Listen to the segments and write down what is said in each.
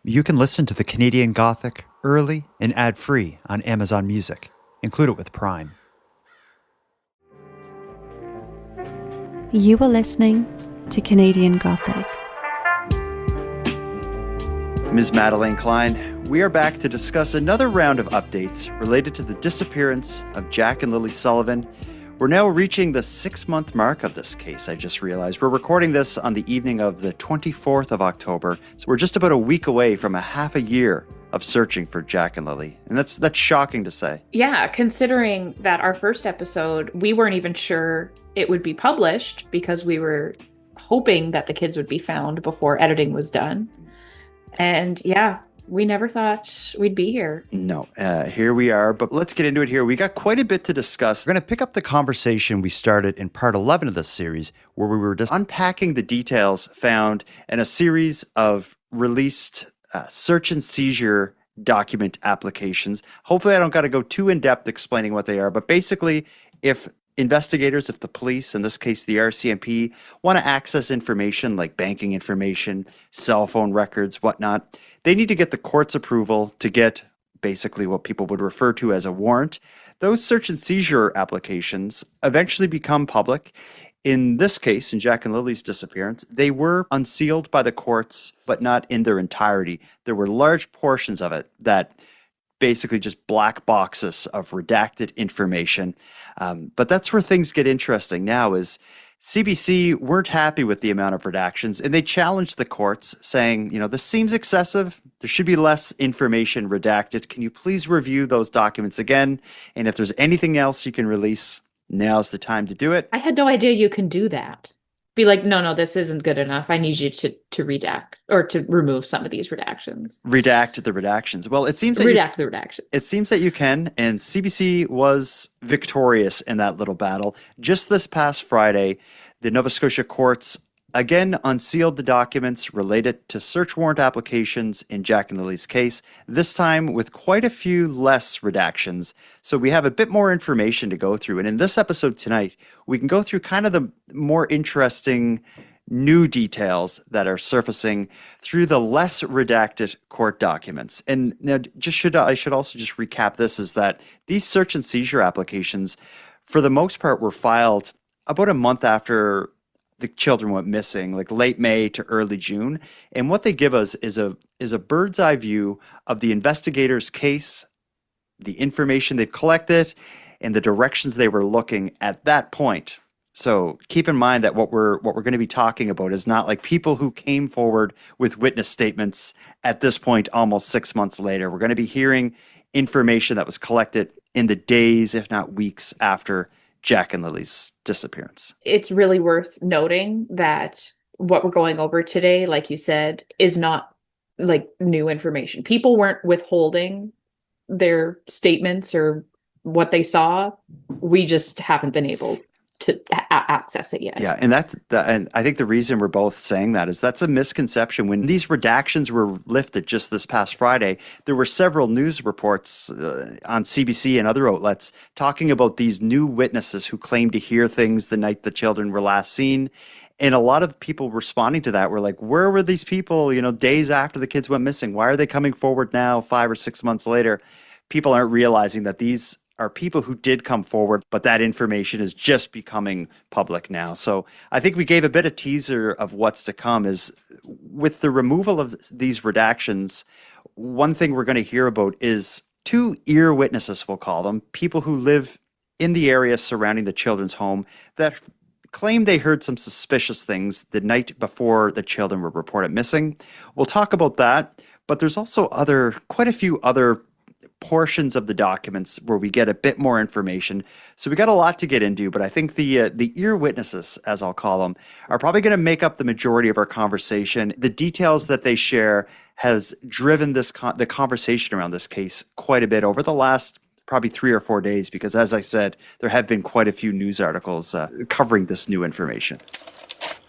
You can listen to the Canadian Gothic early and ad-free on Amazon Music. Include it with Prime. You are listening to Canadian Gothic. Ms. Madeleine Klein, we are back to discuss another round of updates related to the disappearance of Jack and Lily Sullivan. We're now reaching the 6-month mark of this case, I just realized. We're recording this on the evening of the 24th of October, so we're just about a week away from a half a year of searching for Jack and Lily. And that's shocking to say. Yeah, considering that our first episode, we weren't even sure it would be published because we were hoping that the kids would be found before editing was done. And yeah, we never thought we'd be here. No, here we are, but let's get into it here. We got quite a bit to discuss. We're going to pick up the conversation we started in part 11 of this series, where we were just unpacking the details found in a series of released search and seizure document applications. Hopefully I don't got to go too in-depth explaining what they are, but basically if investigators, if the police, in this case the RCMP, want to access information like banking information, cell phone records, whatnot, they need to get the court's approval to get basically what people would refer to as a warrant. Those search and seizure applications eventually become public. In this case, in Jack and Lily's disappearance, they were unsealed by the courts, but not in their entirety. There were large portions of it that basically just black boxes of redacted information. But that's where things get interesting now is CBC weren't happy with the amount of redactions and they challenged the courts saying, this seems excessive. There should be less information redacted. Can you please review those documents again? And if there's anything else you can release, now's the time to do it. I had no idea you can do that. Be like, no, this isn't good enough. I need you to redact or to remove some of these redactions. Redact the redactions. Well, it seems that the redactions. It seems that you can, and CBC was victorious in that little battle. Just this past Friday, the Nova Scotia courts again unsealed the documents related to search warrant applications in Jack and Lily's case, this time with quite a few less redactions. So we have a bit more information to go through. And in this episode tonight, we can go through kind of the more interesting new details that are surfacing through the less redacted court documents. And now I should also just recap this, is that these search and seizure applications, for the most part, were filed about a month after the children went missing, like late May to early June. And what they give us is a bird's eye view of the investigators' case, the information they've collected, and the directions they were looking at that point. So keep in mind that what we're going to be talking about is not like people who came forward with witness statements at this point almost 6 months later. We're going to be hearing information that was collected in the days, if not weeks, after Jack and Lily's disappearance. It's really worth noting that what we're going over today, like you said, is not like new information. People weren't withholding their statements or what they saw. We just haven't been able to access it yet. Yeah, and and I think the reason we're both saying that is that's a misconception. When these redactions were lifted just this past Friday, there were several news reports on CBC and other outlets talking about these new witnesses who claimed to hear things the night the children were last seen. And a lot of people responding to that were like, where were these people, days after the kids went missing? Why are they coming forward now, 5 or 6 months later? People aren't realizing that these are people who did come forward, but that information is just becoming public now. So I think we gave a bit of teaser of what's to come is with the removal of these redactions, one thing we're going to hear about is 2 ear witnesses, we'll call them, people who live in the area surrounding the children's home that claim they heard some suspicious things the night before the children were reported missing. We'll talk about that, but there's also quite a few other portions of the documents where we get a bit more information. So we got a lot to get into, but I think the ear witnesses, as I'll call them, are probably going to make up the majority of our conversation. The details that they share has driven the conversation around this case quite a bit over the last probably 3 or 4 days, because as I said, there have been quite a few news articles covering this new information.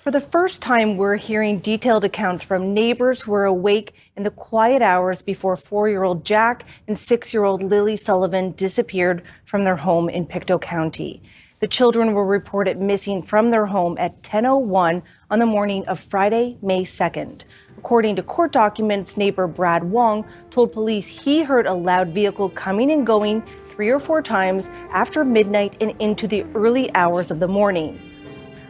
For the first time, we're hearing detailed accounts from neighbors who were awake in the quiet hours before 4-year-old Jack and 6-year-old Lily Sullivan disappeared from their home in Pictou County. The children were reported missing from their home at 10:01 on the morning of Friday, May 2nd. According to court documents, neighbor Brad Wong told police he heard a loud vehicle coming and going 3 or 4 times after midnight and into the early hours of the morning.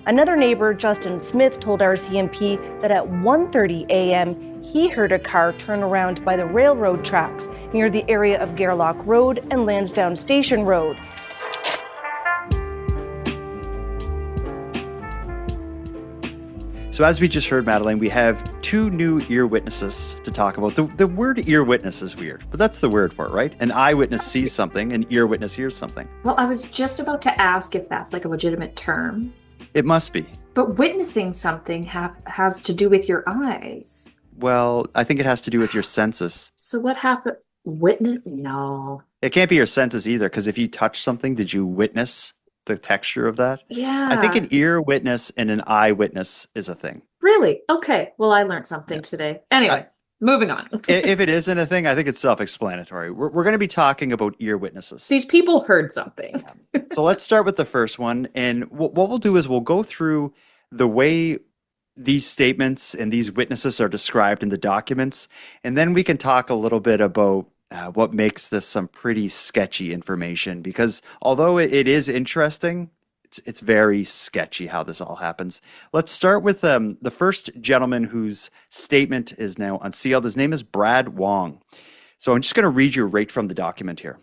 Another neighbor, Justin Smith, told RCMP that at 1:30 a.m., he heard a car turn around by the railroad tracks near the area of Gairloch Road and Lansdowne Station Road. So as we just heard, Madeleine, we have 2 new ear witnesses to talk about. The word ear witness is weird, but that's the word for it, right? An eyewitness sees something, an ear witness hears something. Well, I was just about to ask if that's like a legitimate term. It must be. But witnessing something has to do with your eyes. Well, I think it has to do with your senses. So what happened? Witness? No. It can't be your senses either, because if you touch something, did you witness the texture of that? Yeah. I think an ear witness and an eye witness is a thing. Really? Okay. Well, I learned something today. Anyway, moving on. If it isn't a thing, I think it's self-explanatory. We're going to be talking about ear witnesses. These people heard something. So let's start with the first one. And what we'll do is we'll go through the way these statements and these witnesses are described in the documents. And then we can talk a little bit about what makes this some pretty sketchy information, because although it is interesting, it's very sketchy how this all happens. Let's start with the first gentleman whose statement is now unsealed. His name is Brad Wong. So I'm just going to read you right from the document here.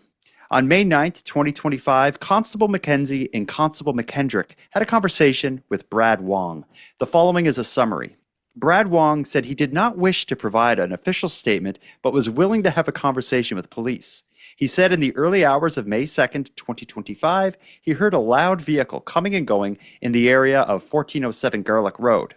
On May 9th, 2025, Constable McKenzie and Constable McKendrick had a conversation with Brad Wong. The following is a summary. Brad Wong said he did not wish to provide an official statement, but was willing to have a conversation with police. He said in the early hours of May 2nd, 2025, he heard a loud vehicle coming and going in the area of 1407 Gairloch Road.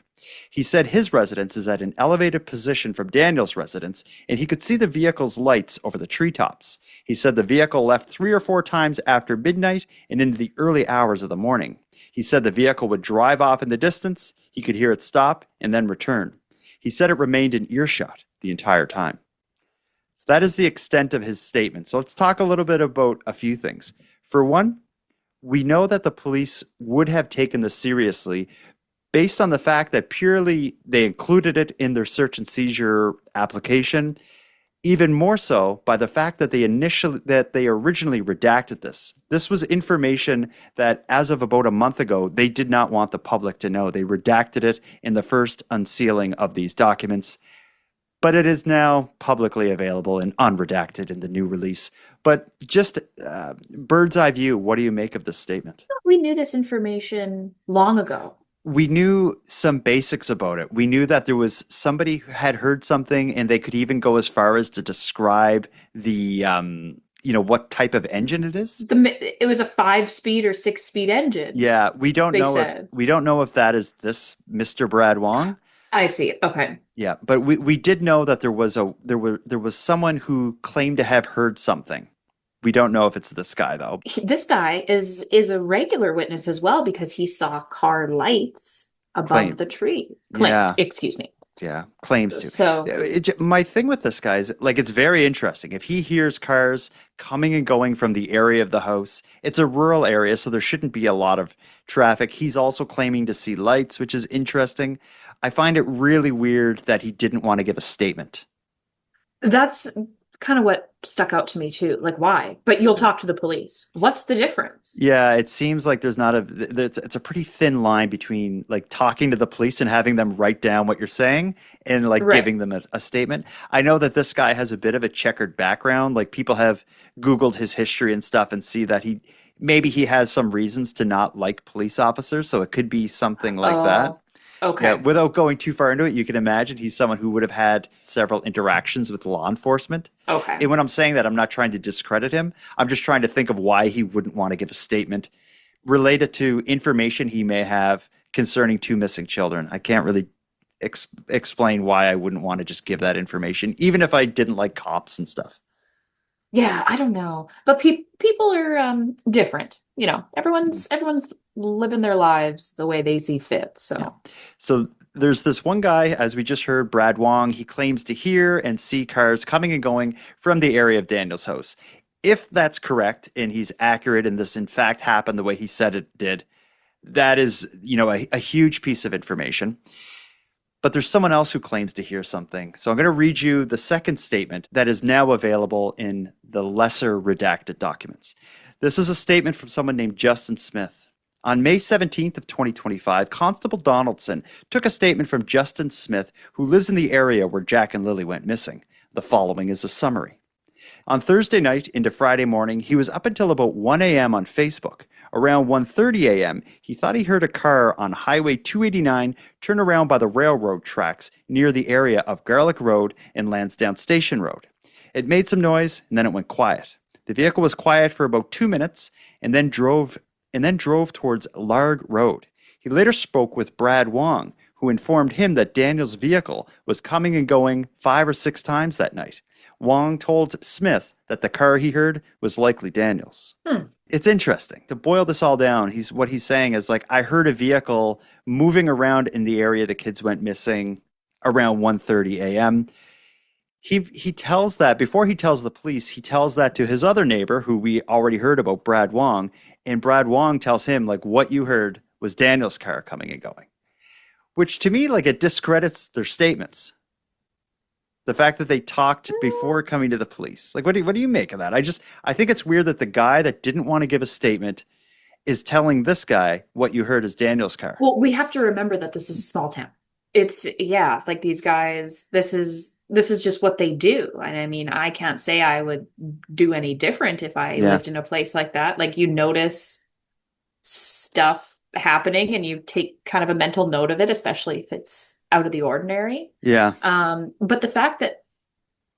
He said his residence is at an elevated position from Daniel's residence, and he could see the vehicle's lights over the treetops. He said the vehicle left 3 or 4 times after midnight and into the early hours of the morning. He said the vehicle would drive off in the distance, he could hear it stop, and then return. He said it remained in earshot the entire time. So that is the extent of his statement. So let's talk a little bit about a few things. For one, we know that the police would have taken this seriously based on the fact that purely they included it in their search and seizure application, even more so by the fact that they originally redacted this. This was information that as of about a month ago, they did not want the public to know. They redacted it in the first unsealing of these documents, but it is now publicly available and unredacted in the new release. But just bird's eye view, what do you make of this statement? We knew this information long ago. We knew some basics about it. We knew that there was somebody who had heard something, and they could even go as far as to describe the, what type of engine it is. It was a 5-speed or 6-speed engine. Yeah, we don't know if that is this Mr. Brad Wong. I see. Okay. Yeah, but we did know that there was someone who claimed to have heard something. We don't know if it's this guy, though. This guy is a regular witness as well, because he saw car lights above the tree. Yeah. Excuse me. Yeah, claims to. So my thing with this guy is, it's very interesting. If he hears cars coming and going from the area of the house, it's a rural area, so there shouldn't be a lot of traffic. He's also claiming to see lights, which is interesting. I find it really weird that he didn't want to give a statement. That's kind of what stuck out to me too. Like, why? But you'll talk to the police. What's the difference? Yeah, it seems like there's not it's a pretty thin line between talking to the police and having them write down what you're saying and giving them a statement. I know that this guy has a bit of a checkered background. People have Googled his history and stuff and see that he has some reasons to not like police officers. So it could be something like that. Okay. Yeah, without going too far into it, you can imagine he's someone who would have had several interactions with law enforcement. Okay. And when I'm saying that, I'm not trying to discredit him. I'm just trying to think of why he wouldn't want to give a statement related to information he may have concerning 2 missing children. I can't really explain why I wouldn't want to just give that information, even if I didn't like cops and stuff. Yeah, I don't know. But people are different. Everyone's living their lives the way they see fit. So. Yeah. So there's this one guy, as we just heard, Brad Wong. He claims to hear and see cars coming and going from the area of Daniel's house. If that's correct and he's accurate and this in fact happened the way he said it did, that is, a huge piece of information. But there's someone else who claims to hear something. So I'm going to read you the second statement that is now available in the lesser redacted documents. This is a statement from someone named Justin Smith. On May 17th of 2025, Constable Donaldson took a statement from Justin Smith, who lives in the area where Jack and Lily went missing. The following is a summary. On Thursday night into Friday morning, he was up until about 1 a.m. on Facebook. Around 1:30 a.m., he thought he heard a car on Highway 289 turn around by the railroad tracks near the area of Garlick Road and Lansdowne Station Road. It made some noise, and then it went quiet. The vehicle was quiet for about 2 minutes and then drove towards Larg Road. He later spoke with Brad Wong, who informed him that Daniel's vehicle was coming and going 5 or 6 times that night. Wong told Smith that the car he heard was likely Daniel's. It's interesting. To boil this all down, what he's saying is like, I heard a vehicle moving around in the area the kids went missing around 1:30 a.m. He tells that, before he tells the police, he tells that to his other neighbor, who we already heard about, Brad Wong, and Brad Wong tells him, like, what you heard was Daniel's car coming and going. Which to me, like, it discredits their statements. The fact that they talked before coming to the police. Like, what do you make of that? I think it's weird that the guy that didn't want to give a statement is telling this guy what you heard is Daniel's car. Well, we have to remember that this is a small town. It's, yeah, like these guys, this is just what they do. And I mean, I can't say I would do any different if I lived in a place like that. Like, you notice stuff happening and you take kind of a mental note of it, especially if it's out of the ordinary. Yeah. But the fact that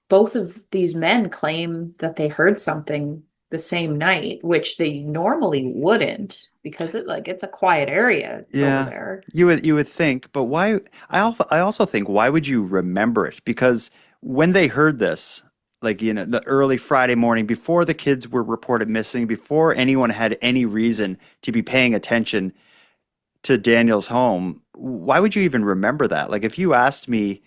both of these men claim that they heard something the same night, which they normally wouldn't, because it's a quiet area over there. You would think, but why? I also think, why would you remember it? Because when they heard this, like, you know, the early Friday morning, before the kids were reported missing, before anyone had any reason to be paying attention to Daniel's home, why would you even remember that? Like, if you asked me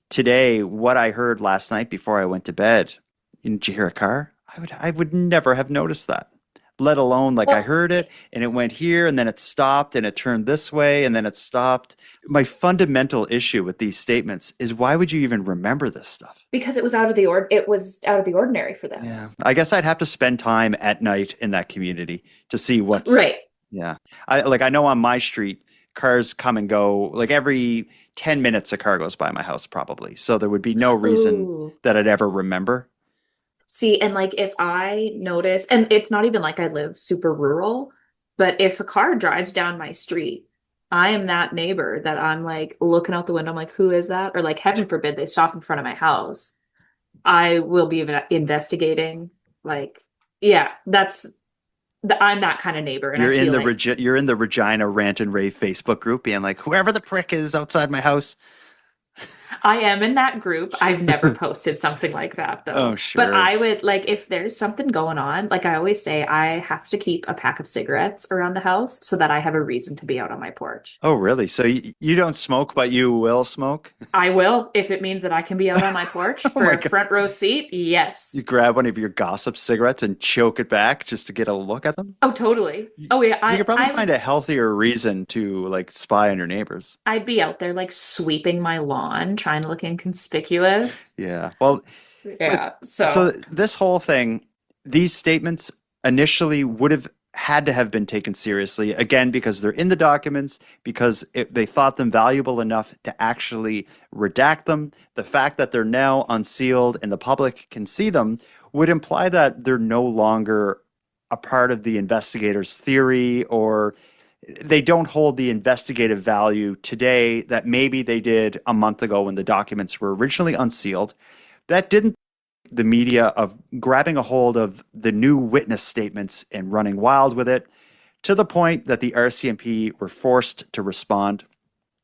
today what I heard last night before I went to bed, did you hear a car? I would never have noticed that. Let alone, like, I heard it and it went here and then it stopped and it turned this way and then it stopped. My fundamental issue with these statements is, why would you even remember this stuff? Because it was out of the ordinary for them. Yeah. I guess I'd have to spend time at night in that community to see what's right. Yeah. I know on my street, cars come and go. Like, every 10 minutes a car goes by my house probably. So there would be no reason that I'd ever remember. See, and like, if I notice, and it's not even like I live super rural, but if a car drives down my street, I am that neighbor that I'm like looking out the window, I'm like, who is that? Or like, heaven forbid they stop in front of my house, I will be investigating. Like, yeah, I'm that kind of neighbor. And you're in the Regina Rant and Rave Facebook group, being like, whoever the prick is outside my house. I am in that group. I've never posted something like that, though. Oh, sure. But I would, like, if there's something going on, like I always say, I have to keep a pack of cigarettes around the house so that I have a reason to be out on my porch. Oh, really? So you don't smoke, but you will smoke? I will, if it means that I can be out on my porch for a front row seat. Yes. You grab one of your gossip cigarettes and choke it back just to get a look at them? Oh, totally. Oh, yeah. You could probably find a healthier reason to, like, spy on your neighbors. I'd be out there, like, sweeping my lawn, trying to look inconspicuous. Yeah. Well, yeah. So this whole thing, these statements initially would have had to have been taken seriously, again, because they're in the documents, because they thought them valuable enough to actually redact them. The fact that they're now unsealed and the public can see them would imply that they're no longer a part of the investigator's theory, or they don't hold the investigative value today that maybe they did a month ago when the documents were originally unsealed. That didn't the media of grabbing a hold of the new witness statements and running wild with it, to the point that the RCMP were forced to respond.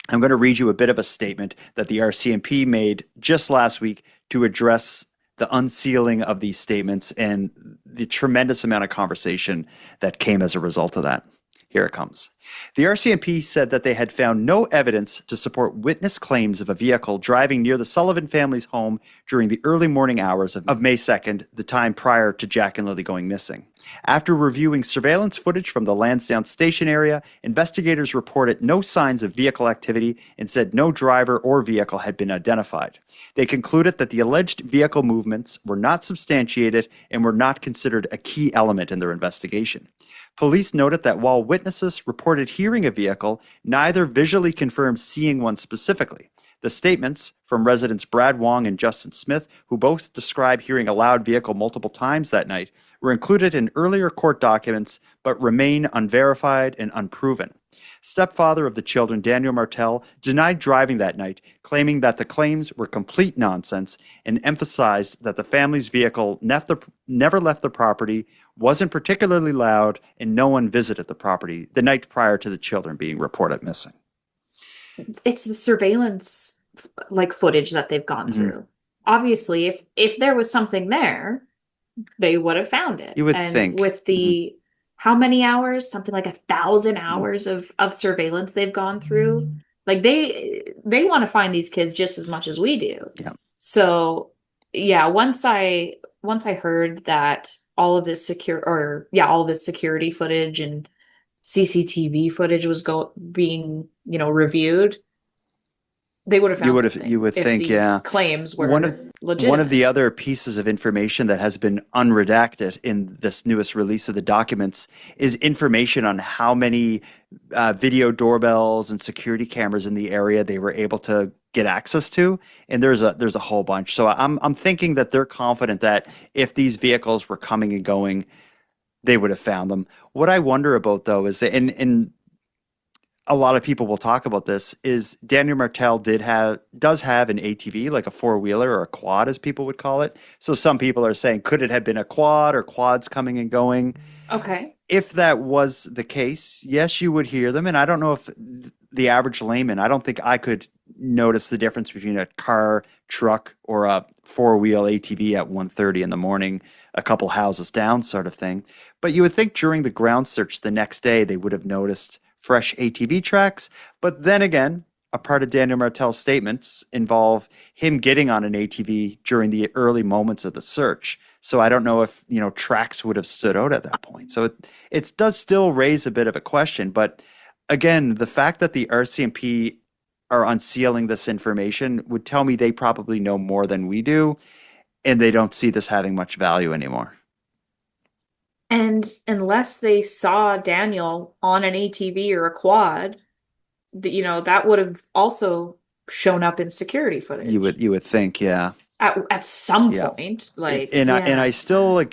I'm going to read you a bit of a statement that the RCMP made just last week to address the unsealing of these statements and the tremendous amount of conversation that came as a result of that. Here it comes. The RCMP said that they had found no evidence to support witness claims of a vehicle driving near the Sullivan family's home during the early morning hours of May 2nd, the time prior to Jack and Lily going missing. After reviewing surveillance footage from the Lansdowne station area, investigators reported no signs of vehicle activity and said no driver or vehicle had been identified. They concluded that the alleged vehicle movements were not substantiated and were not considered a key element in their investigation. Police noted that while witnesses reported hearing a vehicle, neither visually confirmed seeing one specifically. The statements from residents Brad Wong and Justin Smith, who both described hearing a loud vehicle multiple times that night, were included in earlier court documents but remain unverified and unproven. Stepfather of the children, Daniel Martel, denied driving that night, claiming that the claims were complete nonsense and emphasized that the family's vehicle never left the property, wasn't particularly loud, and no one visited the property the night prior to the children being reported missing. It's the surveillance footage that they've gone through. Obviously, if there was something there, they would have found it. You would think. With the how many hours? Something like 1,000 hours of surveillance they've gone through. Like they want to find these kids just as much as we do. Yeah. So yeah, once I heard that all of this security footage and CCTV footage was being reviewed, they would have found you would think, yeah. Claims were legitimate. One of the other pieces of information that has been unredacted in this newest release of the documents is information on how many video doorbells and security cameras in the area they were able to get access to, and there's a whole bunch. So I'm thinking that they're confident that if these vehicles were coming and going, they would have found them. What I wonder about though is, and a lot of people will talk about this, is Daniel Martel does have an ATV, like a four-wheeler or a quad as people would call it. So some people are saying, could it have been a quad or quads coming and going? Okay. If that was the case, yes, you would hear them. And I don't know if the average layman, I don't think I could notice the difference between a car, truck, or a four-wheel ATV at 1:30 in the morning, a couple houses down sort of thing. But you would think during the ground search the next day, they would have noticed fresh ATV tracks. But then again, a part of Daniel Martel's statements involve him getting on an ATV during the early moments of the search. So I don't know if, tracks would have stood out at that point. So it does still raise a bit of a question. But again, the fact that the RCMP are unsealing this information would tell me they probably know more than we do, and they don't see this having much value anymore. And unless they saw Daniel on an ATV or a quad, that would have also shown up in security footage. You would think, yeah. At some point, I still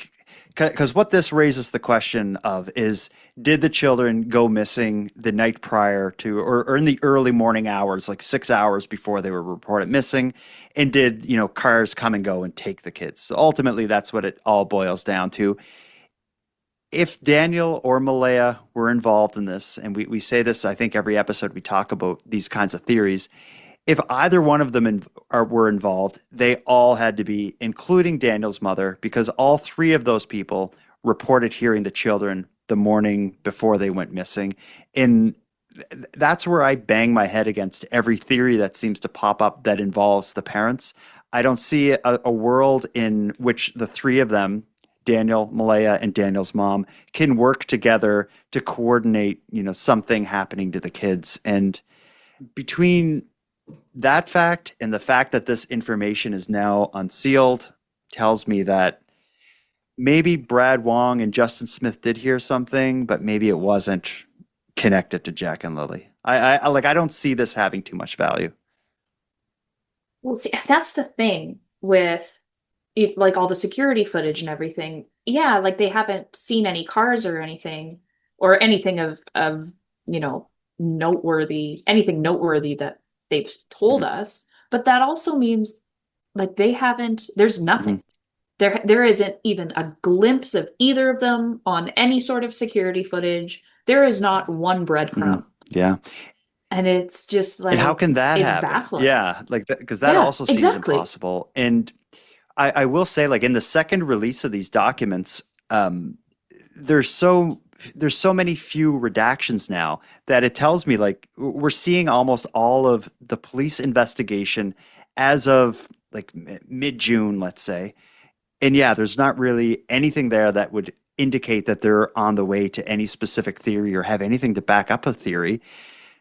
because what this raises the question of is, did the children go missing the night prior to, or in the early morning hours, like 6 hours before they were reported missing, and did cars come and go and take the kids? So ultimately, that's what it all boils down to. If Daniel or Malaya were involved in this, and we say this, I think every episode we talk about these kinds of theories, if either one of them were involved, they all had to be, including Daniel's mother, because all three of those people reported hearing the children the morning before they went missing. And that's where I bang my head against every theory that seems to pop up that involves the parents. I don't see a world in which the three of them, Daniel, Malaya, and Daniel's mom, can work together to coordinate, something happening to the kids. And between that fact and the fact that this information is now unsealed tells me that maybe Brad Wong and Justin Smith did hear something, but maybe it wasn't connected to Jack and Lily. I don't see this having too much value. Well, see, that's the thing with all the security footage and everything. Yeah, they haven't seen any cars or anything of anything noteworthy that they've told us. But that also means there's nothing. There isn't even a glimpse of either of them on any sort of security footage. There is not one breadcrumb. Yeah. And it's just and how can that happen? Baffling. Yeah, because that also seems impossible. And I will say, in the second release of these documents, there's so there's so many few redactions now that it tells me like we're seeing almost all of the police investigation as of like mid-June, let's say. And yeah, there's not really anything there that would indicate that they're on the way to any specific theory or have anything to back up a theory.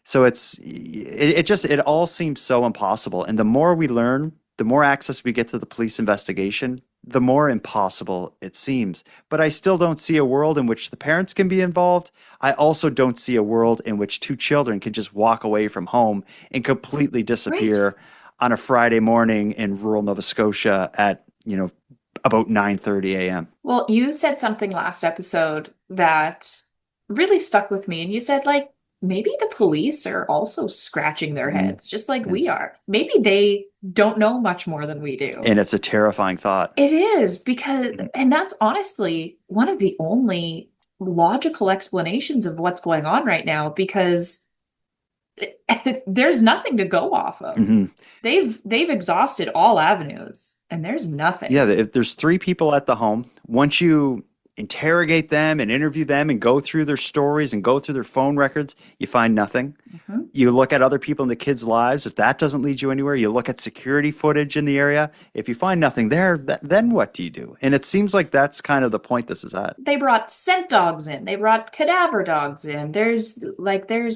So it all seems so impossible. And the more we learn, the more access we get to the police investigation, the more impossible it seems. But I still don't see a world in which the parents can be involved. I also don't see a world in which two children can just walk away from home and completely disappear on a Friday morning in rural Nova Scotia at, about 9:30 a.m. Well, you said something last episode that really stuck with me, and you said, like, maybe the police are also scratching their heads, just like we are. Maybe they don't know much more than we do. And it's a terrifying thought. It is, and that's honestly one of the only logical explanations of what's going on right now, because there's nothing to go off of. They've exhausted all avenues, and there's nothing. Yeah, if there's three people at the home, once you interrogate them and interview them and go through their stories and go through their phone records, you find nothing. You look at other people in the kids' lives. If that doesn't lead you anywhere, you look at security footage in the area. If you find nothing there, then what do you do? And it seems like that's kind of the point this is at. They brought scent dogs in. They brought cadaver dogs in. There's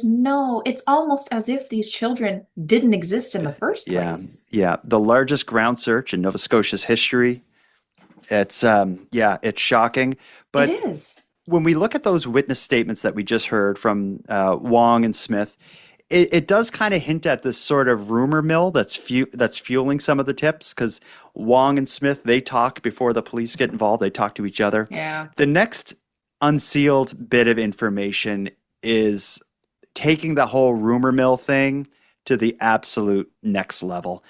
no, it's almost as if these children didn't exist in the first place. Yeah. The largest ground search in Nova Scotia's history. It's shocking. But it is. When we look at those witness statements that we just heard from Wong and Smith, it does kind of hint at this sort of rumor mill that's fueling some of the tips, because Wong and Smith, they talk before the police get involved. They talk to each other. Yeah. The next unsealed bit of information is taking the whole rumor mill thing to the absolute next level.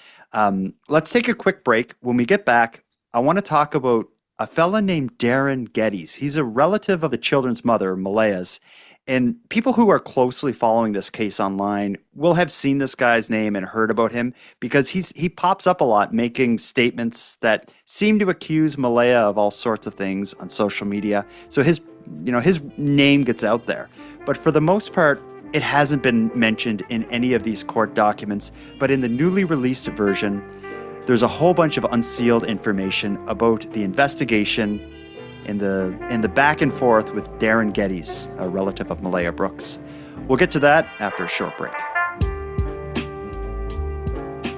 Let's take a quick break. When we get back, I want to talk about a fella named Darren Geddes. He's a relative of the children's mother, Malaya's. And people who are closely following this case online will have seen this guy's name and heard about him, because he pops up a lot making statements that seem to accuse Malaya of all sorts of things on social media. So his name gets out there. But for the most part, it hasn't been mentioned in any of these court documents. But in the newly released version, there's a whole bunch of unsealed information about the investigation and the back and forth with Darren Geddes, a relative of Malaya Brooks. We'll get to that after a short break.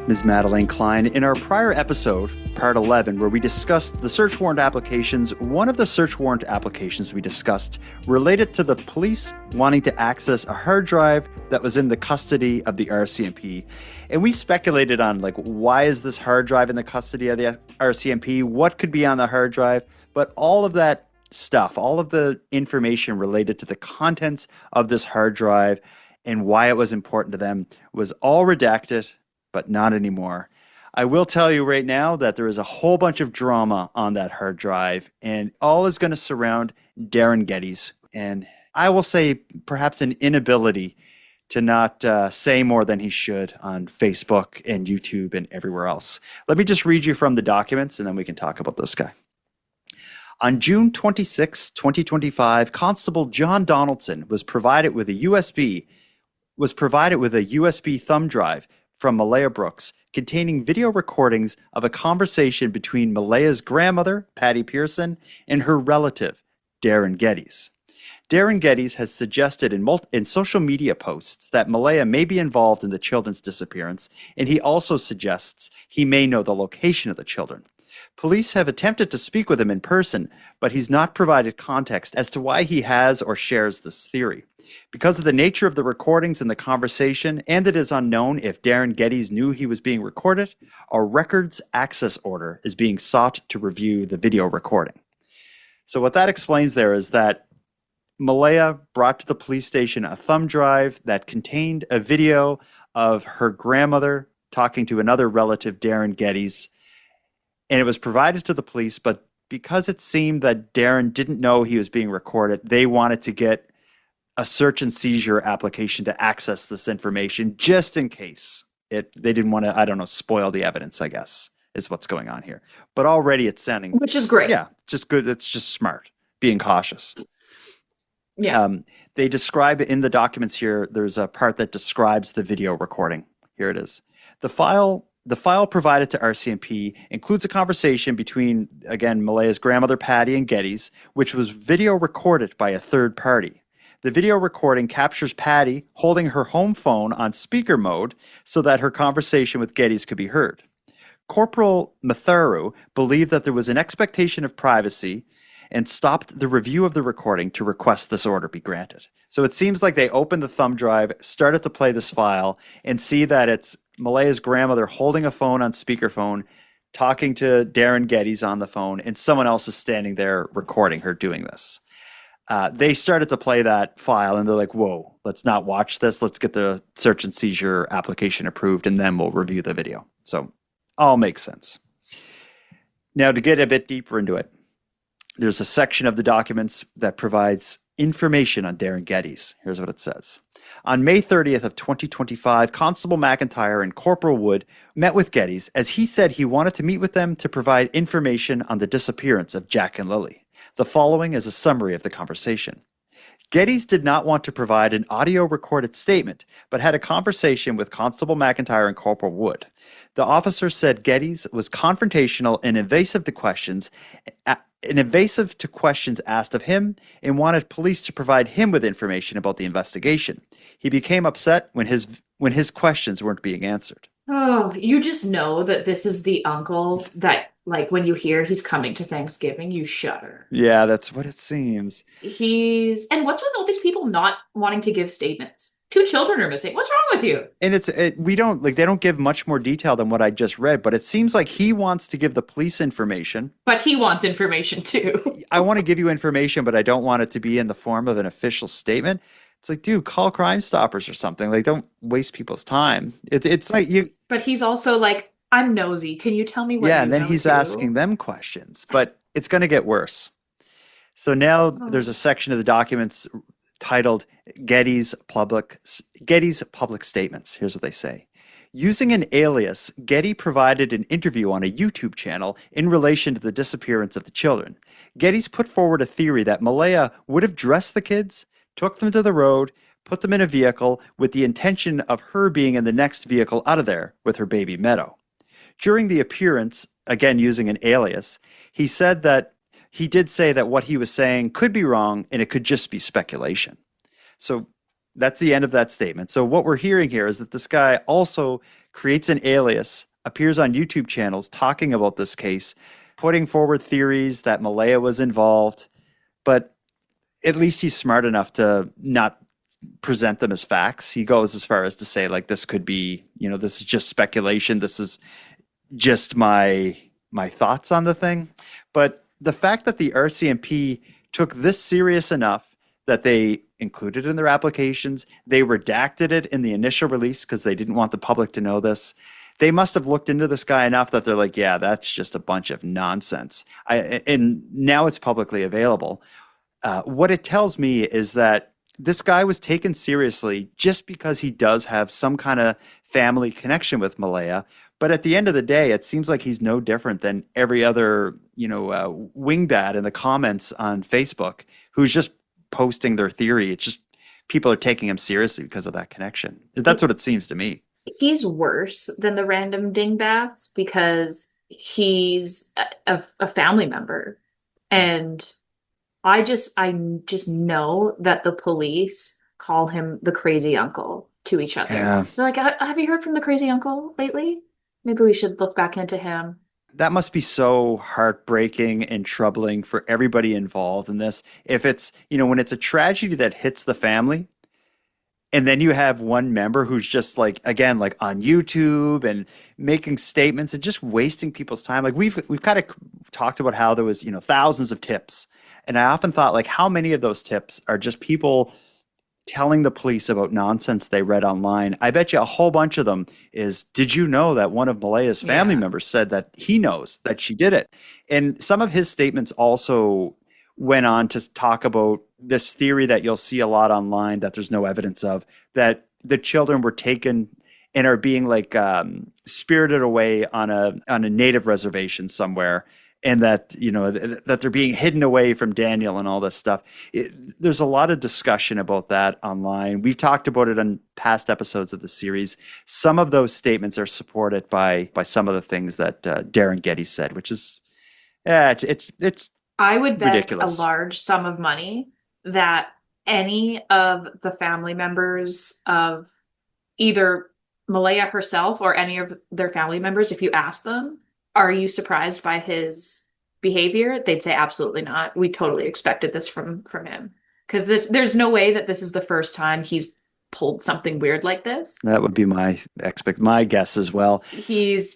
Ms. Madeleine Klein, in our prior episode, part 11, where we discussed the search warrant applications, one of the search warrant applications we discussed related to the police wanting to access a hard drive that was in the custody of the RCMP. And we speculated on, like, why is this hard drive in the custody of the RCMP? What could be on the hard drive? But all of that stuff, all of the information related to the contents of this hard drive and why it was important to them was all redacted, but not anymore. I will tell you right now that there is a whole bunch of drama on that hard drive, and all is going to surround Darren Geddes. And I will say perhaps an inability to not say more than he should on Facebook and YouTube and everywhere else. Let me just read you from the documents, and then we can talk about this guy. On June 26, 2025, Constable John Donaldson was provided with a USB thumb drive from Malaya Brooks containing video recordings of a conversation between Malaya's grandmother, Patty Pearson, and her relative, Darren Geddes. Darren Geddes has suggested in social media posts that Malaya may be involved in the children's disappearance, and he also suggests he may know the location of the children. Police have attempted to speak with him in person, but he's not provided context as to why he has or shares this theory. Because of the nature of the recordings and the conversation, and it is unknown if Darren Geddes knew he was being recorded, a records access order is being sought to review the video recording. So what that explains there is that Malaya brought to the police station a thumb drive that contained a video of her grandmother talking to another relative, Darren Geddes, and it was provided to the police, but because it seemed that Darren didn't know he was being recorded, they wanted to get a search and seizure application to access this information just in case. They didn't want to, spoil the evidence, I guess, is what's going on here. But already it's sounding... Which is great. Yeah, just good. It's just smart, being cautious. Yeah. They describe in the documents here, there's a part that describes the video recording. Here it is. The file provided to RCMP includes a conversation between, again, Malaya's grandmother Patty and Getty's, which was video recorded by a third party. The video recording captures Patty holding her home phone on speaker mode so that her conversation with Getty's could be heard. Corporal Matharu believed that there was an expectation of privacy and stopped the review of the recording to request this order be granted. So it seems like they opened the thumb drive, started to play this file, and see that it's Malaya's grandmother holding a phone on speakerphone, talking to Darren Getty's on the phone, and someone else is standing there recording her doing this. They started to play that file, and they're like, whoa, let's not watch this. Let's get the search and seizure application approved, and then we'll review the video. So all makes sense. Now, to get a bit deeper into it, there's a section of the documents that provides information on Darren Getty's. Here's what it says. On May 30th of 2025, Constable McIntyre and Corporal Wood met with Getty's as he said he wanted to meet with them to provide information on the disappearance of Jack and Lily. The following is a summary of the conversation. Getty's did not want to provide an audio recorded statement, but had a conversation with Constable McIntyre and Corporal Wood. The officer said Getty's was confrontational and evasive to questions asked of him and wanted police to provide him with information about the investigation. He became upset when his questions weren't being answered. Oh, you just know that this is the uncle that, like, when you hear he's coming to Thanksgiving, you shudder. Yeah, that's what it seems. And what's with all these people not wanting to give statements? 2 children are missing. What's wrong with you? And they don't give much more detail than what I just read, but it seems like he wants to give the police information. But he wants information too. I want to give you information, but I don't want it to be in the form of an official statement. It's like, dude, call Crime Stoppers or something. Like, don't waste people's time. It's like you. But he's also like, I'm nosy. Can you tell me what? Yeah, and then he's asking them questions. But it's going to get worse. So now there's a section of the documents titled Getty's public statements. Here's what they say. Using an alias, Getty provided an interview on a YouTube channel in relation to the disappearance of the children. Getty's put forward a theory that Malaya would have dressed the kids, took them to the road, put them in a vehicle with the intention of her being in the next vehicle out of there with her baby Meadow. During the appearance, again using an alias, he did say that what he was saying could be wrong and it could just be speculation. So that's the end of that statement. So what we're hearing here is that this guy also creates an alias, appears on YouTube channels talking about this case, putting forward theories that Malaya was involved, but at least he's smart enough to not present them as facts. He goes as far as to say, like, this could be, this is just speculation. This is just my thoughts on the thing. But the fact that the RCMP took this serious enough that they included it in their applications, they redacted it in the initial release because they didn't want the public to know this. They must have looked into this guy enough that they're like, yeah, that's just a bunch of nonsense. And now it's publicly available. What it tells me is that this guy was taken seriously just because he does have some kind of family connection with Malaya. But at the end of the day, it seems like he's no different than every other, wingbat in the comments on Facebook who's just posting their theory. It's just people are taking him seriously because of that connection. That's what it seems to me. He's worse than the random dingbats because he's a family member. And I just know that the police call him the crazy uncle to each other. Yeah. They're like, have you heard from the crazy uncle lately? Maybe we should look back into him. That must be so heartbreaking and troubling for everybody involved in this. If it's, when it's a tragedy that hits the family, and then you have one member who's just like, again, like on YouTube and making statements and just wasting people's time. Like we've kind of talked about how there was, thousands of tips. And I often thought, like, how many of those tips are just people telling the police about nonsense they read online? I bet you a whole bunch of them is, did you know that one of Malaya's family members said that he knows that she did it? And some of his statements also went on to talk about this theory that you'll see a lot online that there's no evidence of, that the children were taken and are being like spirited away on a native reservation somewhere, and that that they're being hidden away from Daniel and all this stuff. There's a lot of discussion about that online. We've talked about it on past episodes of the series. Some of those statements are supported by some of the things that Darren Getty said, which is it's I would bet ridiculous. a large sum of money that any of the family members of either Malaya herself or any of their family members, if you ask them, are you surprised by his behavior? They'd say absolutely not. We totally expected this from him. Because there's no way that this is the first time he's pulled something weird like this. That would be my guess as well. He's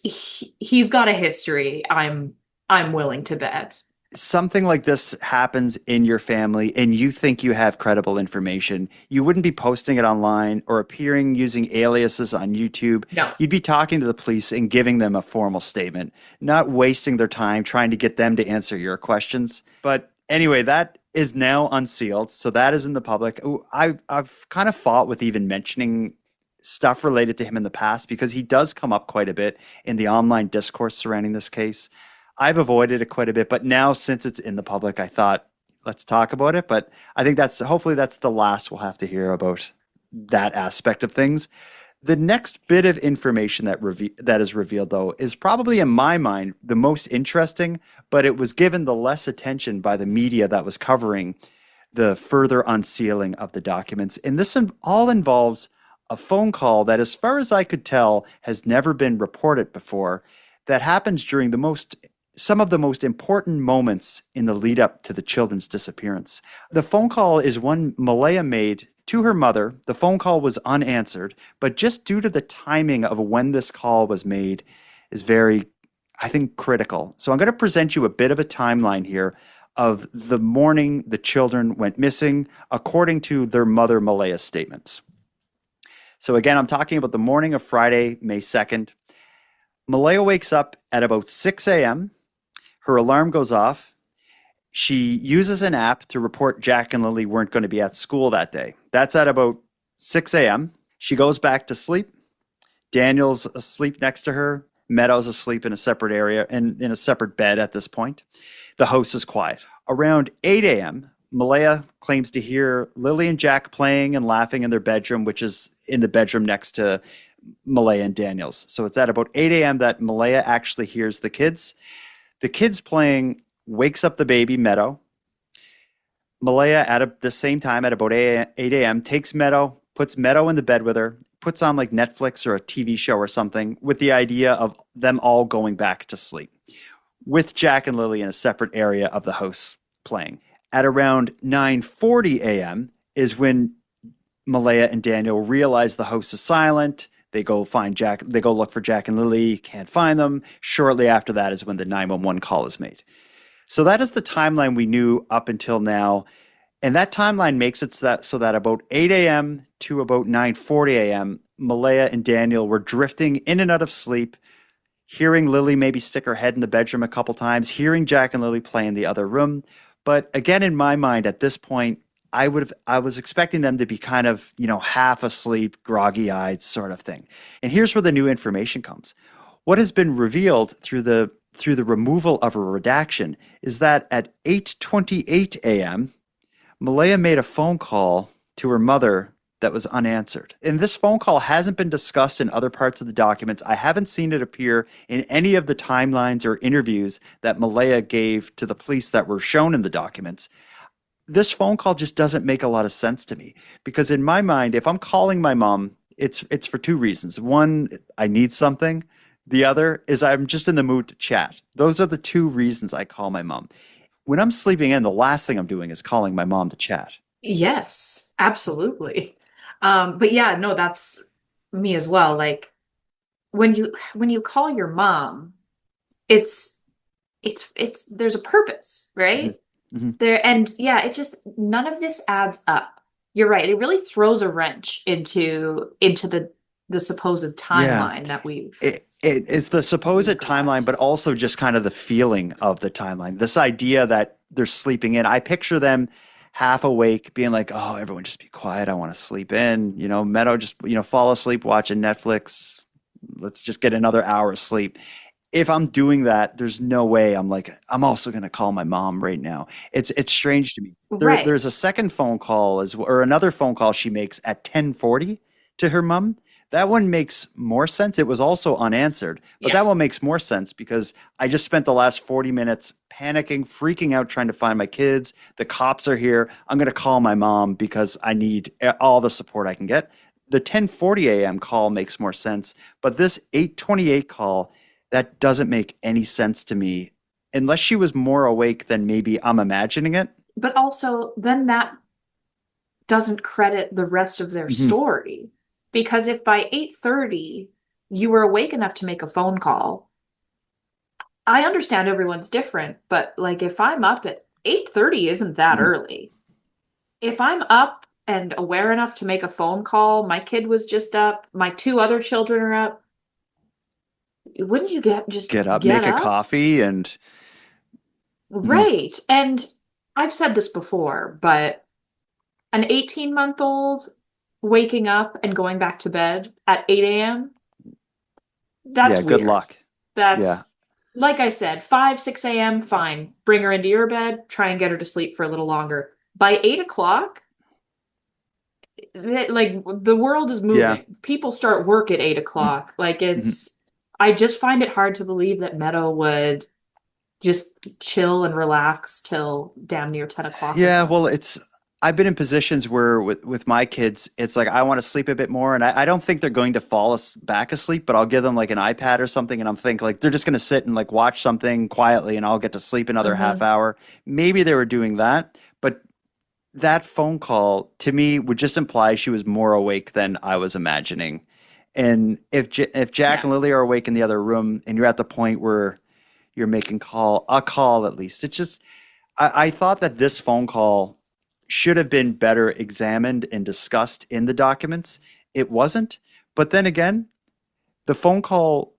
got a history, I'm willing to bet. Something like this happens in your family and you think you have credible information, you wouldn't be posting it online or appearing using aliases on YouTube. No. You'd be talking to the police and giving them a formal statement, not wasting their time trying to get them to answer your questions. But anyway, that is now unsealed, so that is in the public. I've kind of fought with even mentioning stuff related to him in the past because he does come up quite a bit in the online discourse surrounding this case. I've avoided it quite a bit, but now since it's in the public, I thought, let's talk about it. But I think hopefully that's the last we'll have to hear about that aspect of things. The next bit of information that is revealed, though, is probably in my mind the most interesting, but it was given the less attention by the media that was covering the further unsealing of the documents. And this all involves a phone call that, as far as I could tell, has never been reported before, that happens during some of the most important moments in the lead up to the children's disappearance. The phone call is one Malaya made to her mother. The phone call was unanswered, but just due to the timing of when this call was made is very, I think, critical. So I'm going to present you a bit of a timeline here of the morning the children went missing, according to their mother Malaya's statements. So again, I'm talking about the morning of Friday, May 2nd. Malaya wakes up at about 6 a.m. Her alarm goes off. She uses an app to report Jack and Lily weren't going to be at school that day. That's at about 6 a.m. She goes back to sleep. Daniel's asleep next to her. Meadow's asleep in a separate area and in a separate bed at this point. The house is quiet. Around 8 a.m., Malaya claims to hear Lily and Jack playing and laughing in their bedroom, which is in the bedroom next to Malaya and Daniel's. So it's at about 8 a.m. that Malaya actually hears the kids. The kids playing wakes up the baby, Meadow. Malaya, at the same time, at about 8 a.m., takes Meadow, puts Meadow in the bed with her, puts on like Netflix or a TV show or something with the idea of them all going back to sleep, with Jack and Lily in a separate area of the house playing. At around 9:40 a.m. is when Malaya and Daniel realize the house is silent. They go look for Jack and Lily, can't find them. Shortly after that is when the 911 call is made. So that is the timeline we knew up until now. And that timeline makes it so that about 8 a.m. to about 9:40 a.m., Malaya and Daniel were drifting in and out of sleep, hearing Lily maybe stick her head in the bedroom a couple times, hearing Jack and Lily play in the other room. But again, in my mind, at this point, I was expecting them to be kind of, half asleep, groggy-eyed sort of thing. And here's where the new information comes. What has been revealed through the removal of a redaction is that at 8:28 a.m., Malaya made a phone call to her mother that was unanswered. And this phone call hasn't been discussed in other parts of the documents. I haven't seen it appear in any of the timelines or interviews that Malaya gave to the police that were shown in the documents. This phone call just doesn't make a lot of sense to me, because in my mind, if I'm calling my mom, it's for two reasons. One, I need something. The other is I'm just in the mood to chat. Those are the two reasons I call my mom. When I'm sleeping in, the last thing I'm doing is calling my mom to chat. Yes, absolutely. But yeah, no, that's me as well. Like when you call your mom, it's there's a purpose, right? Mm-hmm. It's just none of this adds up. You're right. It really throws a wrench into the supposed timeline that we've. It's the supposed timeline, but also just kind of the feeling of the timeline. This idea that they're sleeping in. I picture them half awake, being like, oh, everyone just be quiet. I want to sleep in. Meadow, just, fall asleep watching Netflix. Let's just get another hour of sleep. If I'm doing that, there's no way I'm like, I'm also going to call my mom right now. It's strange to me. Right. There's a second phone call or another phone call she makes at 10:40 to her mom. That one makes more sense. It was also unanswered, but Yeah. that one makes more sense because I just spent the last 40 minutes panicking, freaking out, trying to find my kids. The cops are here. I'm going to call my mom because I need all the support I can get. The 10:40 a.m. call makes more sense, but this 8:28 call, that doesn't make any sense to me unless she was more awake than maybe I'm imagining it. But also, then that doesn't credit the rest of their Mhm. story. Because if by 8:30 you were awake enough to make a phone call, I understand everyone's different, but like if I'm up at 8:30 isn't that Mhm. early. If I'm up and aware enough to make a phone call, my kid was just up, my two other children are up, wouldn't you just Get up, get make a up? coffee, and Mhm. Right. And I've said this before, but an 18-month-old waking up and going back to bed at 8 a.m., that's Yeah, good weird. luck. Yeah. That's, like I said, 5, 6 a.m., fine. Bring her into your bed, try and get her to sleep for a little longer. By 8 o'clock, like the world is Yeah. moving. People start work at 8 Mm. o'clock. Like Mhm. I just find it hard to believe that Meadow would just chill and relax till damn near 10 o'clock at Yeah, night. well, I've been in positions where with my kids, it's like I want to sleep a bit more, and I don't think they're going to fall back asleep, but I'll give them like an iPad or something, and I'm thinking like they're just going to sit and like watch something quietly, and I'll get to sleep another half Mm-hmm. hour. Maybe they were doing that, but that phone call to me would just imply she was more awake than I was imagining. And if Jack Yeah. and Lily are awake in the other room, and you're at the point where you're making a call at least, it's just I thought that this phone call should have been better examined and discussed in the documents. It wasn't. But then again, the phone call,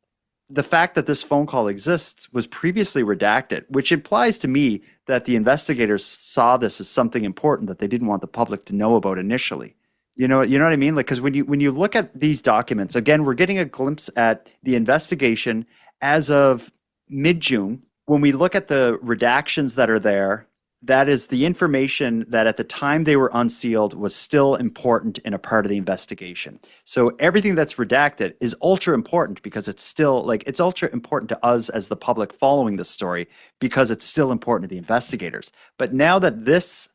the fact that this phone call exists was previously redacted, which implies to me that the investigators saw this as something important that they didn't want the public to know about initially. You know what I mean? Like, because when you look at these documents, again, we're getting a glimpse at the investigation as of mid-June. When we look at the redactions that are there, that is the information that at the time they were unsealed was still important in a part of the investigation. So everything that's redacted is ultra important because it's still like it's ultra important to us as the public following this story because it's still important to the investigators. But now that this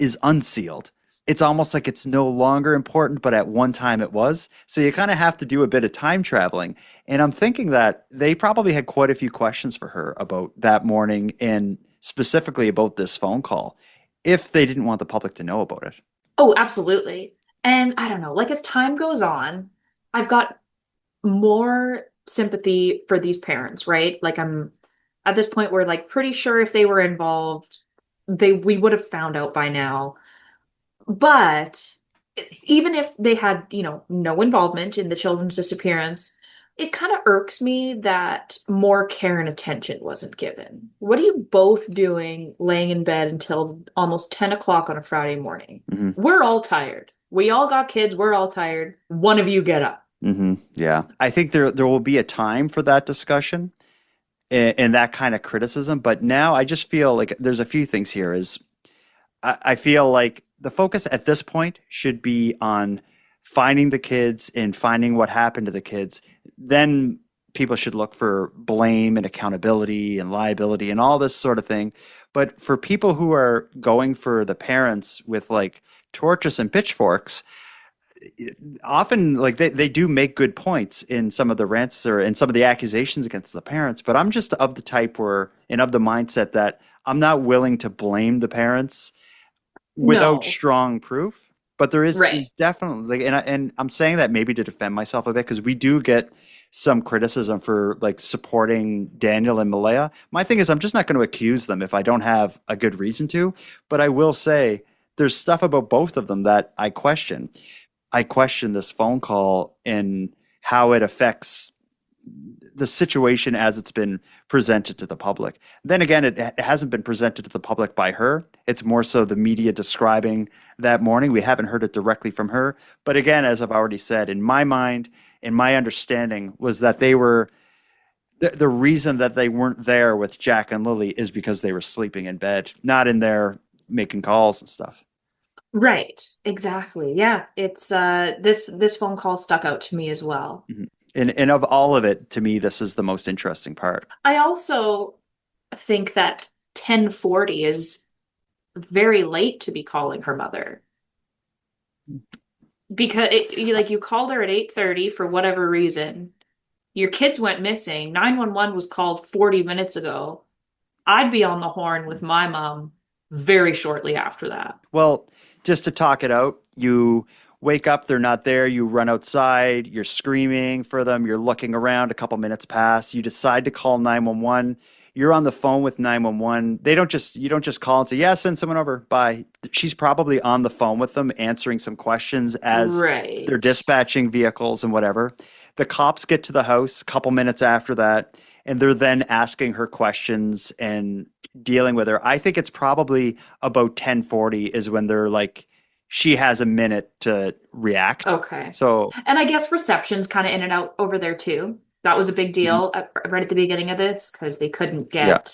is unsealed, it's almost like it's no longer important, but at one time it was. So you kind of have to do a bit of time traveling. And I'm thinking that they probably had quite a few questions for her about that morning and specifically about this phone call if they didn't want the public to know about it. Oh, absolutely. And I don't know, like as time goes on, I've got more sympathy for these parents, right? Like I'm at this point where like pretty sure if they were involved, we would have found out by now. But even if they had, no involvement in the children's disappearance, it kind of irks me that more care and attention wasn't given. What are you both doing laying in bed until almost 10 o'clock on a Friday morning? Mm-hmm. We're all tired. We all got kids. We're all tired. One of you get up. Mm-hmm. Yeah, I think there will be a time for that discussion and that kind of criticism. But now I just feel like there's a few things here. I feel like the focus at this point should be on finding the kids and finding what happened to the kids. Then people should look for blame and accountability and liability and all this sort of thing. But for people who are going for the parents with like torches and pitchforks, often like they do make good points in some of the rants or in some of the accusations against the parents. But I'm just of the type where and of the mindset that I'm not willing to blame the parents without No. strong proof. But Right. there's definitely and I'm saying that maybe to defend myself a bit because we do get some criticism for like supporting Daniel and Malaya. My thing is I'm just not going to accuse them if I don't have a good reason to, but I will say there's stuff about both of them that I question. I question this phone call and how it affects the situation as it's been presented to the public. Then again, it hasn't been presented to the public by her. It's more so the media describing that morning. We haven't heard it directly from her. But again, as I've already said, in my mind, in my understanding, was that they were the reason that they weren't there with Jack and Lily is because they were sleeping in bed, not in there making calls and stuff. Right. Exactly. Yeah. It's this phone call stuck out to me as well. Mhm. And of all of it, to me, this is the most interesting part. I also think that 10:40 is very late to be calling her mother. Because you called her at 8:30 for whatever reason. Your kids went missing. 911 was called 40 minutes ago. I'd be on the horn with my mom very shortly after that. Well, just to talk it out, you wake up, they're not there, you run outside, you're screaming for them, you're looking around, a couple minutes pass, you decide to call 911. You're on the phone with 911. You don't just call and say, "Yeah, send someone over. Bye." She's probably on the phone with them answering some questions as Right. they're dispatching vehicles and whatever. The cops get to the house a couple minutes after that, and they're then asking her questions and dealing with her. I think it's probably about 10:40 is when they're like, she has a minute to react. Okay. So, And I guess reception's kind of in and out over there too. That was a big deal right at the beginning of this because they couldn't Yeah. get,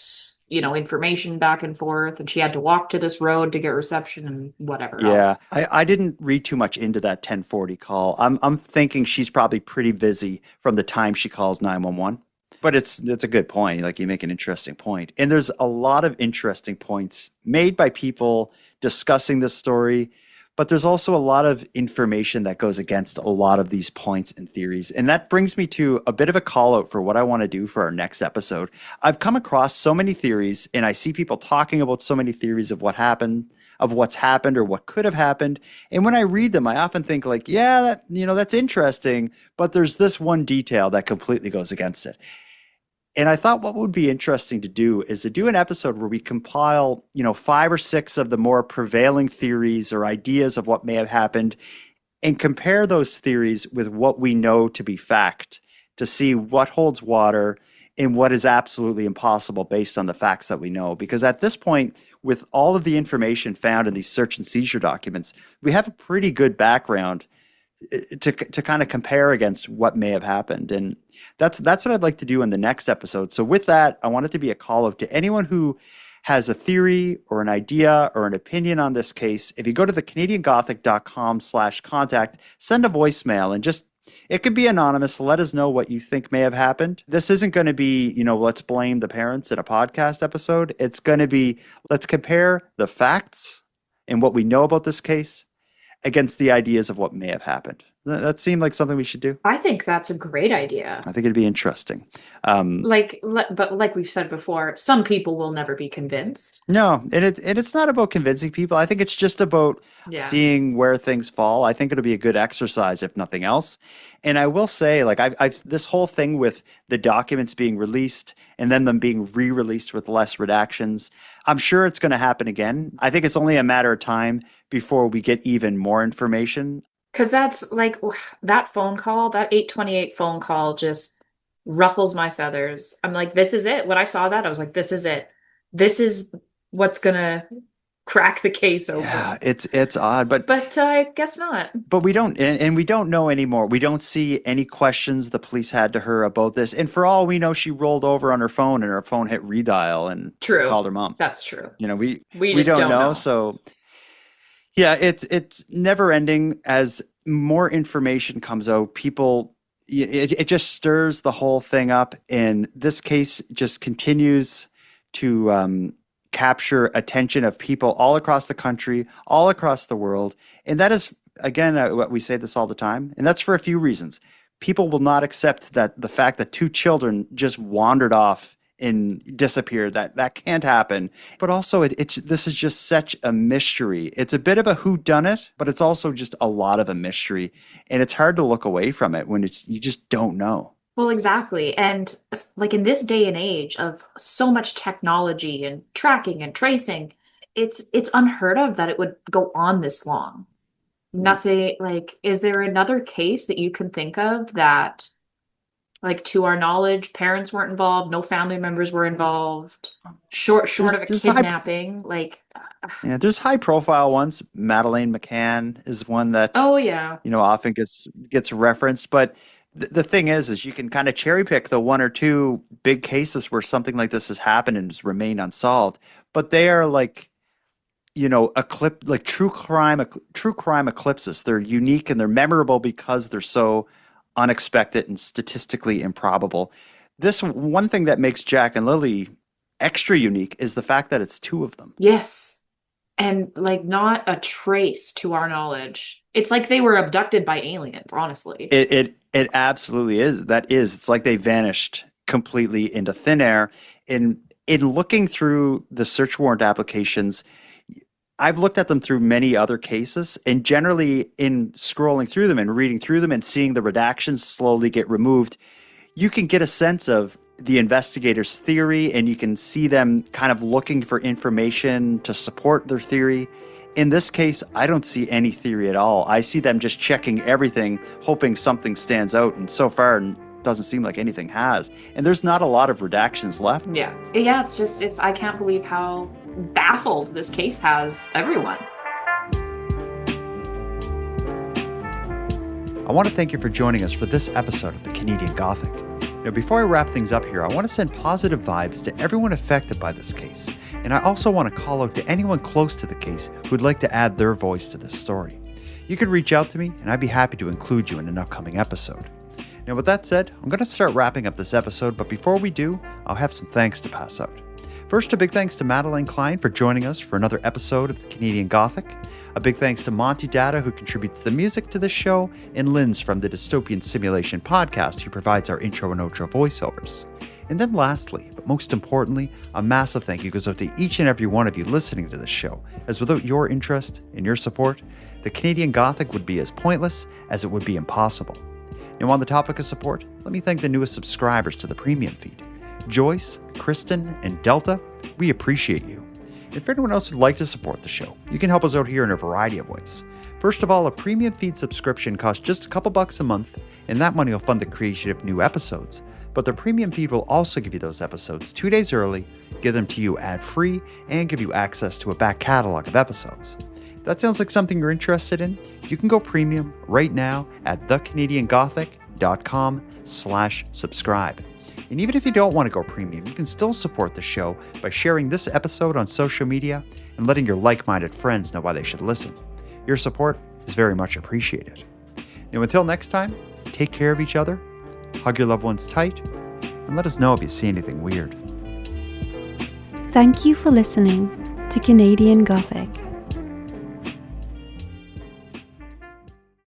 information back and forth, and she had to walk to this road to get reception and whatever yeah, else. I didn't read too much into that 10:40 call. I'm thinking she's probably pretty busy from the time she calls 911. But it's a good point. Like, you make an interesting point. And there's a lot of interesting points made by people discussing this story, but there's also a lot of information that goes against a lot of these points and theories. And that brings me to a bit of a call out for what I want to do for our next episode. I've come across so many theories, and I see people talking about so many theories of what happened, of what's happened or what could have happened. And when I read them, I often think like, yeah, that's interesting, but there's this one detail that completely goes against it. And I thought what would be interesting to do is to do an episode where we compile, 5 or 6 of the more prevailing theories or ideas of what may have happened and compare those theories with what we know to be fact to see what holds water and what is absolutely impossible based on the facts that we know. Because at this point, with all of the information found in these search and seizure documents, we have a pretty good background to kind of compare against what may have happened. And that's what I'd like to do in the next episode. So with that, I want it to be a call out to anyone who has a theory or an idea or an opinion on this case. If you go to the canadiangothic.com/contact, send a voicemail and just, it could be anonymous. Let us know what you think may have happened. This isn't going to be, let's blame the parents in a podcast episode. It's going to be, let's compare the facts and what we know about this case against the ideas of what may have happened. That seemed like something we should do. I think that's a great idea. I think it'd be interesting. But like we've said before, some people will never be convinced. No, and it's not about convincing people. I think it's just about seeing where things fall. I think it'll be a good exercise, if nothing else. And I will say, like, I've this whole thing with the documents being released and then them being re-released with less redactions, I'm sure it's going to happen again. I think it's only a matter of time before we get even more information. Because that's like that phone call, that 8:28 phone call just ruffles my feathers. I'm like, this is it. When I saw that, I was like, this is it. This is what's gonna crack the case open. Yeah, it's odd, but I guess not. But we don't, and we don't know anymore. We don't see any questions the police had to her about this. And for all we know, she rolled over on her phone and her phone hit redial and called her mom. That's true. We just don't know. So yeah, it's never ending. As more information comes out, people, it just stirs the whole thing up. And this case just continues to capture attention of people all across the country, all across the world. And that is, again, what we say this all the time, and that's for a few reasons. People will not accept that the fact that 2 children just wandered off and disappeared, that can't happen. But also, this is just such a mystery. It's a bit of a whodunit, but it's also just a lot of a mystery. And it's hard to look away from it when you just don't know. Well, exactly. And like in this day and age of so much technology and tracking and tracing, it's unheard of that it would go on this long. Nothing like, is there another case that you can think of that Like, to our knowledge, parents weren't involved, no family members were involved. Short of a There's kidnapping, like, Yeah, there's high profile ones. Madeleine McCann is one that oh yeah. often gets referenced. But the thing is you can kind of cherry pick the one or two big cases where something like this has happened and has remained unsolved. But they are like, like true crime eclipses. They're unique and they're memorable because they're so unexpected and statistically improbable. This one thing that makes Jack and Lily extra unique is the fact that it's two of them. Yes. And like, not a trace to our knowledge. It's like they were abducted by aliens, honestly. It absolutely is. That is. It's like they vanished completely into thin air. In looking through the search warrant applications, I've looked at them through many other cases, and generally in scrolling through them and reading through them and seeing the redactions slowly get removed, you can get a sense of the investigator's theory, and you can see them kind of looking for information to support their theory. In this case, I don't see any theory at all. I see them just checking everything, hoping something stands out, and so far it doesn't seem like anything has. And there's not a lot of redactions left. Yeah, it's I can't believe how baffled this case has everyone. I want to thank you for joining us for this episode of the Canadian Gothic. Now, before I wrap things up here, I want to send positive vibes to everyone affected by this case. And I also want to call out to anyone close to the case who would like to add their voice to this story. You can reach out to me, and I'd be happy to include you in an upcoming episode. Now, with that said, I'm going to start wrapping up this episode, but before we do, I'll have some thanks to pass out. First, a big thanks to Madeleine Klein for joining us for another episode of the Canadian Gothic. A big thanks to Monty Datta, who contributes the music to this show, and Linz from the Dystopian Simulation podcast, who provides our intro and outro voiceovers. And then lastly, but most importantly, a massive thank you goes out to each and every one of you listening to this show, as without your interest and your support, the Canadian Gothic would be as pointless as it would be impossible. Now, on the topic of support, let me thank the newest subscribers to the premium feed. Joyce, Kristen, and Delta, we appreciate you. And for anyone else who'd like to support the show, you can help us out here in a variety of ways. First of all, a premium feed subscription costs just a couple bucks a month, and that money will fund the creation of new episodes. But the premium feed will also give you those episodes 2 days early, give them to you ad-free, and give you access to a back catalog of episodes. If that sounds like something you're interested in, you can go premium right now at thecanadiangothic.com/subscribe. And even if you don't want to go premium, you can still support the show by sharing this episode on social media and letting your like-minded friends know why they should listen. Your support is very much appreciated. Now, until next time, take care of each other, hug your loved ones tight, and let us know if you see anything weird. Thank you for listening to Canadian Gothic.